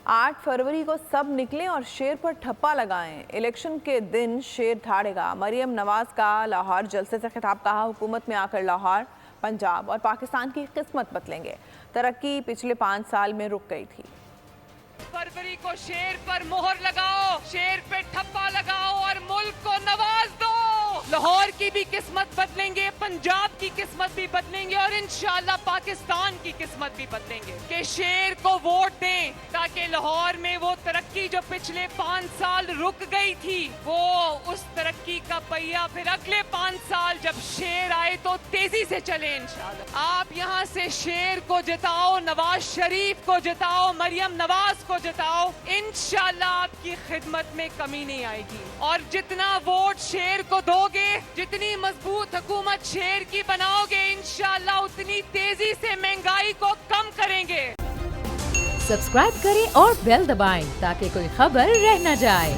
8 फरवरी को सब निकलें और शेर पर ठप्पा लगाएं। इलेक्शन के दिन शेर ठाड़ेगा। मरियम नवाज का लाहौर जलसे से खिताब। कहा, हुकूमत में आकर लाहौर, पंजाब और पाकिस्तान की किस्मत बदलेंगे। तरक्की पिछले 5 साल में रुक गई थी। फरवरी को शेर पर मोहर लगाओ, शेर पे ठप्पा लगाओ और मुल्क को नवाज दो। लाहौर की भी किस्मत बदलेंगे, पंजाब की किस्मत भी बदलेंगे और इंशाल्लाह पाकिस्तान की किस्मत भी बदलेंगे। कि शेर को वोट दें ताकि लाहौर में वो तरक्की जो पिछले 5 साल रुक गई थी, वो उस तरक्की का पहिया फिर अगले 5 साल जब शेर आए तो तेजी से चले इंशाल्लाह। आप यहाँ से शेर को जिताओ, नवाज शरीफ को जिताओ, मरियम नवाज को जिताओ, इंशाल्लाह आपकी खिदमत में कमी नहीं आएगी। और जितना वोट शेर को दोगे, जितनी मजबूत हुकूमत शेर की बनाओगे, इंशाल्लाह उतनी तेजी से महंगाई को कम करेंगे। सब्सक्राइब करें और बेल दबाएं ताकि कोई खबर रह न जाए।